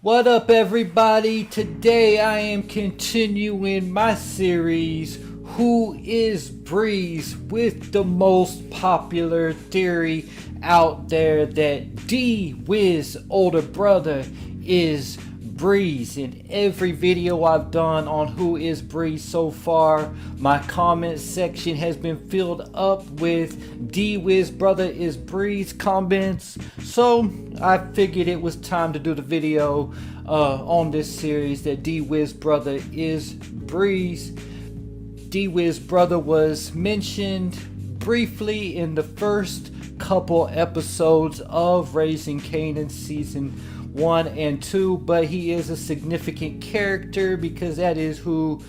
What up, everybody? Today I am continuing my series, Who is Breeze, with the most popular theory out there that D-Wiz older brother is Breeze. In every video I've done on Who is Breeze so far, my comment section has been filled up with D-Wiz brother is Breeze comments. So I figured it was time to do the video on this series that D-Wiz brother is Breeze. D-Wiz brother was mentioned briefly in the first couple episodes of Raising Kanan season 1 and 2, but he is a significant character because that is who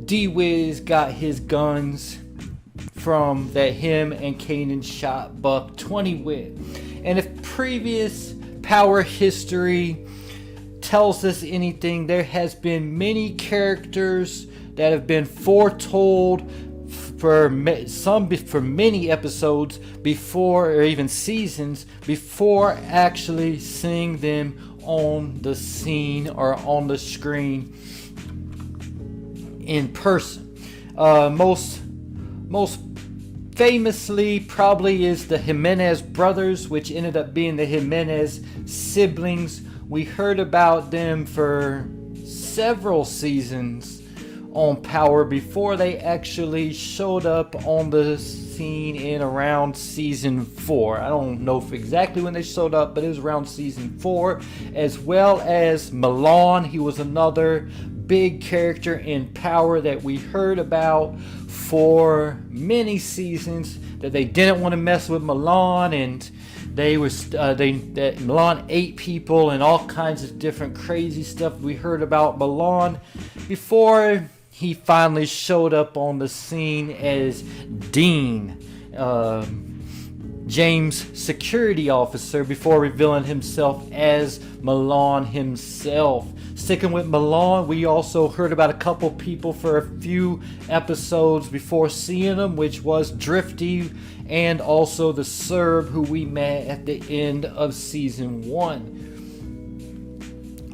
D-Wiz got his guns from, that him and Kanan shot Buck 20 with. And if previous Power history tells us anything, there has been many characters that have been foretold for many episodes before, or even seasons before actually seeing them on the scene or on the screen in person. Most famously probably is the Jimenez brothers, which ended up being the Jimenez siblings. We heard about them for several seasons on Power before they actually showed up on the scene in around season 4. I don't know if exactly when they showed up, but it was around season 4. As well as Milan, he was another big character in Power that we heard about for many seasons, that they didn't want to mess with Milan, and that Milan ate people and all kinds of different crazy stuff we heard about Milan before he finally showed up on the scene as Dean, James' security officer, before revealing himself as Milan himself. Sticking with Milan, we also heard about a couple people for a few episodes before seeing them, which was Drifty and also the Serb, who we met at the end of season 1.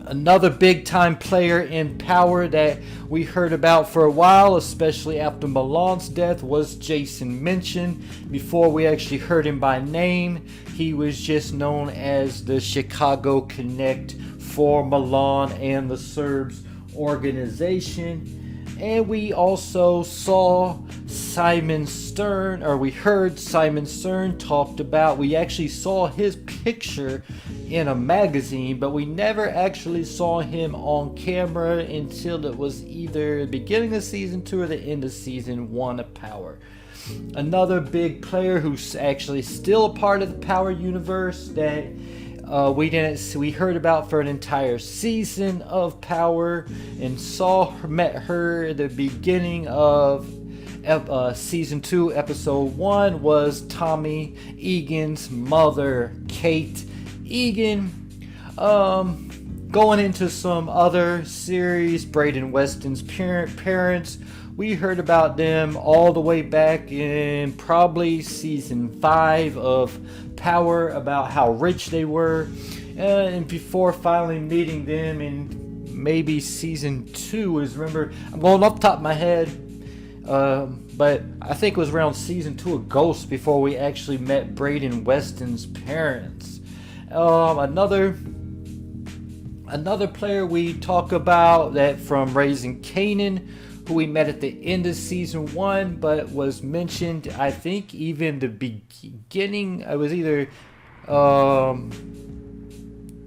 Another big time player in Power that we heard about for a while, especially after Milan's death, was Jason Minchin. Before we actually heard him by name, he was just known as the Chicago Connect for Milan and the Serbs organization. And we also saw Simon Stern, or we heard Simon Stern talked about. We actually saw his picture in a magazine, but we never actually saw him on camera until it was either the beginning of season 2 or the end of season 1 of Power. Another big player who's actually still a part of the Power universe that we heard about for an entire season of Power and met her at the beginning of season 2 episode 1 was Tommy Egan's mother, Kate Egan. Going into some other series, Braden Weston's parents, we heard about them all the way back in probably season 5 of Power, about how rich they were, and before finally meeting them in maybe season 2 is, remember, I'm going off the top of my head, but I think it was around season 2 of Ghost before we actually met Braden Weston's parents. Another player we talk about that from Raising Kanan, who we met at the end of season 1, but was mentioned, I think, even the beginning. It was either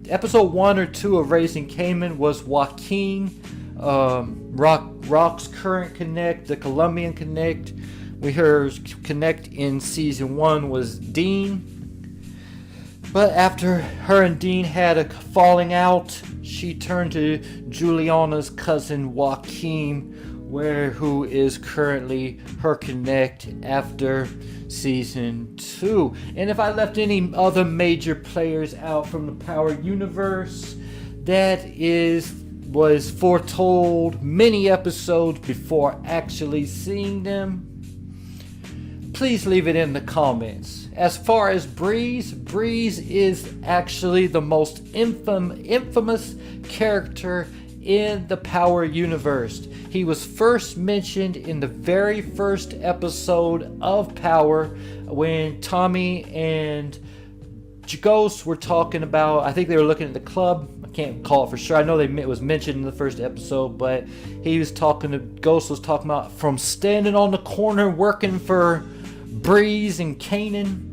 episode 1 or 2 of Raising Kanan was Joaquin, Rock's current Connect, the Colombian Connect. We heard Connect in season 1 was Dean. But after her and Dean had a falling out, she turned to Juliana's cousin Joaquin, who is currently her Connect after season 2. And if I left any other major players out from the Power universe, that was foretold many episodes before actually seeing them, please leave it in the comments. As far as Breeze is actually the most infamous character in the Power universe. He was first mentioned in the very first episode of Power when Tommy and Ghost were talking about, I think they were looking at the club. I can't call it for sure. I know it was mentioned in the first episode, but Ghost was talking about from standing on the corner working for Breeze and Kanan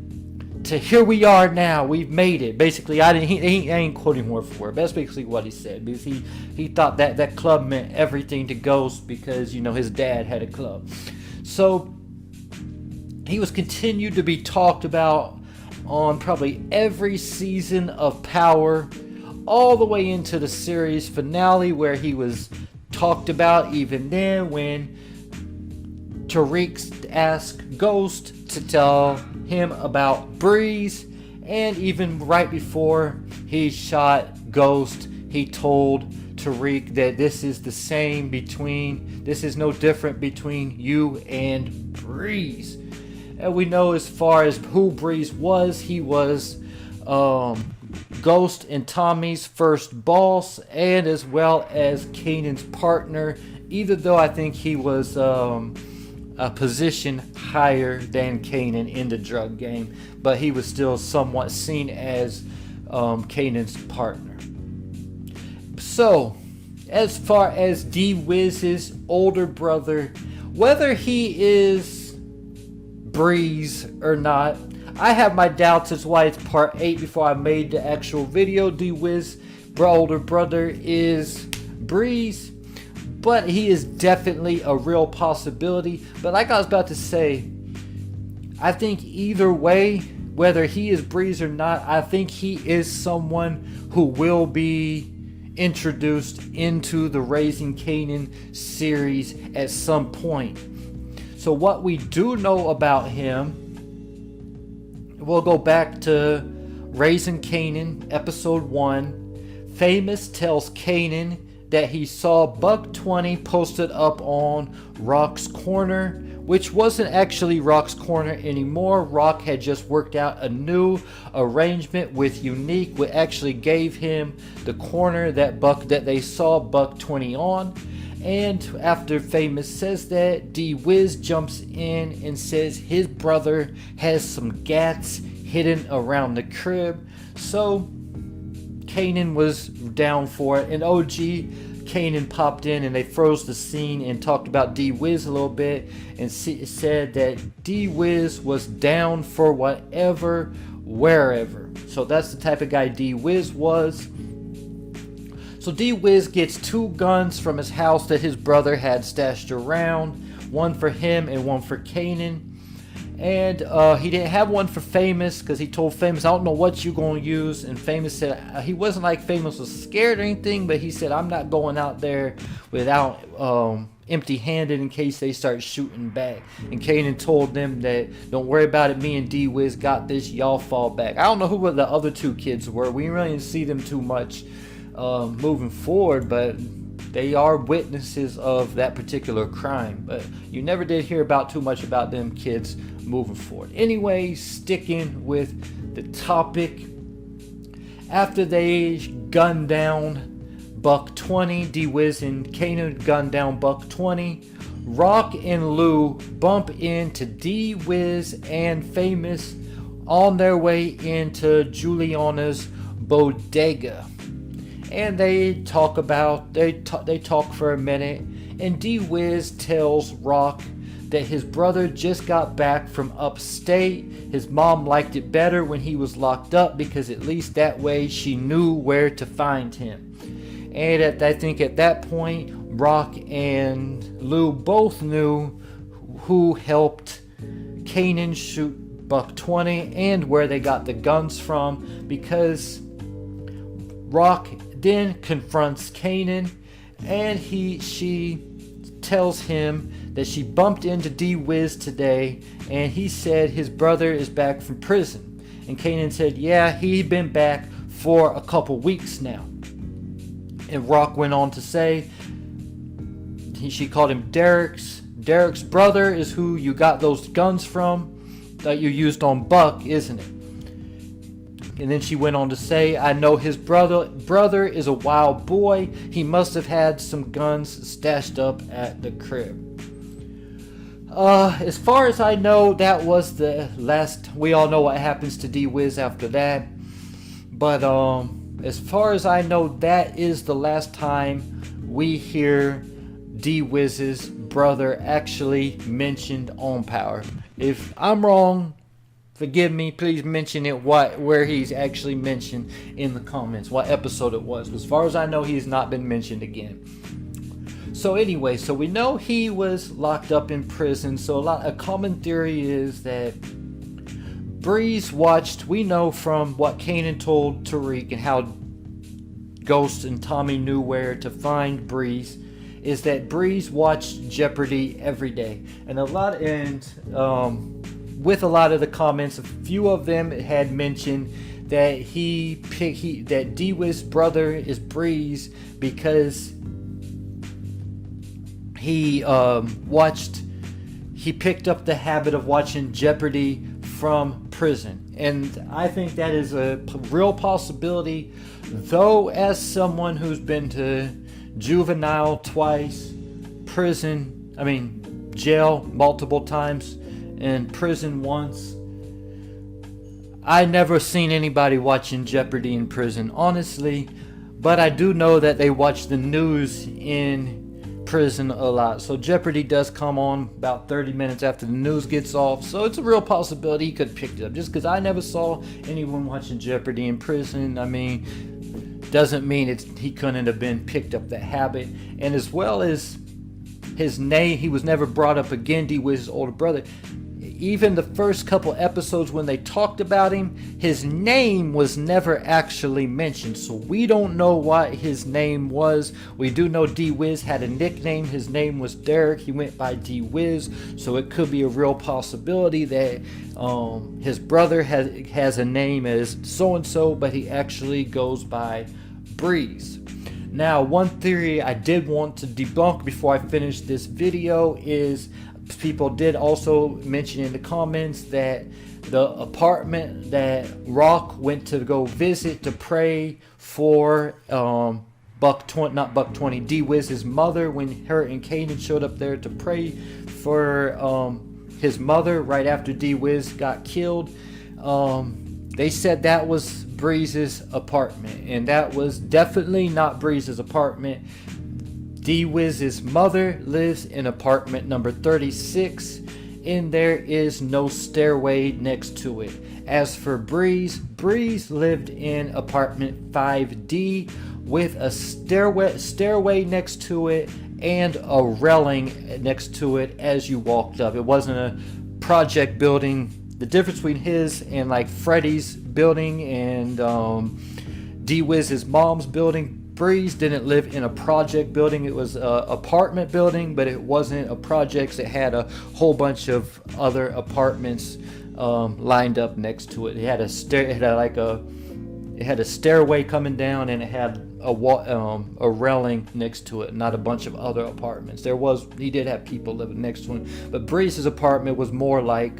to here we are now. We've made it. Basically, I ain't quoting word for word. That's basically what he said, because he thought that club meant everything to Ghost because, you know, his dad had a club. So he was continued to be talked about on probably every season of Power, all the way into the series finale, where he was talked about even then when Tariq asked Ghost to tell him about Breeze, and even right before he shot Ghost, he told Tariq that this is no different between you and Breeze. And we know, as far as who Breeze was, he was Ghost and Tommy's first boss, and as well as Kanan's partner, even though I think he was a position higher than Kanan in the drug game, but he was still somewhat seen as Kanan's partner. So, as far as D-Wiz's older brother, whether he is Breeze or not, I have my doubts. That's why it's part 8 before I made the actual video. D-Wiz older brother is Breeze, but he is definitely a real possibility. But like I was about to say, I think either way, whether he is Breeze or not, I think he is someone who will be introduced into the Raising Kanan series at some point. So what we do know about him, we'll go back to Raising Kanan, episode 1. Famous tells Kanan that he saw Buck 20 posted up on Rock's Corner, which wasn't actually Rock's Corner anymore. Rock had just worked out a new arrangement with Unique, which actually gave him the corner that they saw Buck 20 on. And after Famous says that, D-Wiz jumps in and says his brother has some gats hidden around the crib. So Kanan was down for it, and OG Kanan popped in and they froze the scene and talked about D-Wiz a little bit, and said that D-Wiz was down for whatever, wherever. So that's the type of guy D-Wiz was. So D-Wiz gets 2 guns from his house that his brother had stashed around, one for him and one for Kanan. And he didn't have one for Famous because he told Famous, I don't know what you're going to use. And Famous said, he wasn't like Famous was scared or anything, but he said, I'm not going out there without empty-handed in case they start shooting back. And Kanan told them that, don't worry about it, me and D-Wiz got this, y'all fall back. I don't know who the other 2 kids were. We really didn't see them too much moving forward, but they are witnesses of that particular crime. But you never did hear about too much about them kids moving forward. Anyway, sticking with the topic, after they gunned down Buck 20, D-Wiz and Kanan gunned down Buck 20, Rock and Lou bump into D-Wiz and Famous on their way into Juliana's bodega. And they talk for a minute, and D-Wiz tells Rock that his brother just got back from upstate. His mom liked it better when he was locked up because at least that way she knew where to find him. And I think at that point, Rock and Lou both knew who helped Kanan shoot Buck 20 and where they got the guns from, because Rock then confronts Kanan, and she tells him that she bumped into D-Wiz today, and he said his brother is back from prison. And Kanan said, yeah, he'd been back for a couple weeks now. And Rock went on to say, she called him Derek's brother is who you got those guns from. that you used on Buck, isn't it? And then she went on to say, I know his brother is a wild boy. He must have had some guns stashed up at the crib. As far as I know, that was the last. We all know what happens to D-Wiz after that. But as far as I know, that is the last time we hear D-Wiz's brother actually mentioned on Power. If I'm wrong, forgive me, please mention it where he's actually mentioned in the comments, what episode it was. As far as I know, he's not been mentioned again. So anyway, so we know he was locked up in prison. So a common theory is that Breeze watched, we know from what Kanan told Tariq and how Ghost and Tommy knew where to find Breeze, is that Breeze watched Jeopardy every day. And with a lot of the comments, a few of them had mentioned that that D-Wiz's brother is Breeze because he picked up the habit of watching Jeopardy from prison. And I think that is a real possibility, though as someone who's been to juvenile twice, jail multiple times, and prison once, I never seen anybody watching Jeopardy in prison, honestly. But I do know that they watch the news in prison a lot. So Jeopardy does come on about 30 minutes after the news gets off. So it's a real possibility he could pick it up. Just because I never saw anyone watching Jeopardy in prison, doesn't mean he couldn't have been picked up that habit. And as well as his name, he was never brought up again, D-Wiz's older brother. Even the first couple episodes when they talked about him, his name was never actually mentioned. So we don't know what his name was. We do know D-Wiz had a nickname. His name was Derek. He went by D-Wiz. So it could be a real possibility that his brother has a name as so-and-so, but he actually goes by Breeze. Now, one theory I did want to debunk before I finish this video is people did also mention in the comments that the apartment that Rock went to go visit to pray for D-Wiz's mother, when her and Kanan showed up there to pray for his mother right after D-Wiz got killed, they said that was Breeze's apartment, and that was definitely not Breeze's apartment. D-Wiz's mother lives in apartment number 36, and there is no stairway next to it. As for Breeze lived in apartment 5D with a stairway next to it and a railing next to it as you walked up. It wasn't a project building. The difference between his and like Freddy's building and D-Wiz's mom's building, Breeze didn't live in a project building. It was an apartment building, but it wasn't a project. It had a whole bunch of other apartments lined up next to it. It had a stairway coming down, and it had a railing next to it. Not a bunch of other apartments. He did have people living next to him, but Breeze's apartment was more like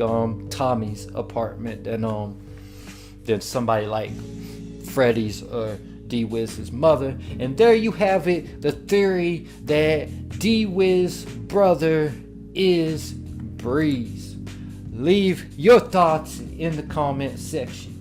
Tommy's apartment than somebody like Freddy's or D-Wiz's mother. And there you have it, the theory that D-Wiz's brother is Breeze. Leave your thoughts in the comment section.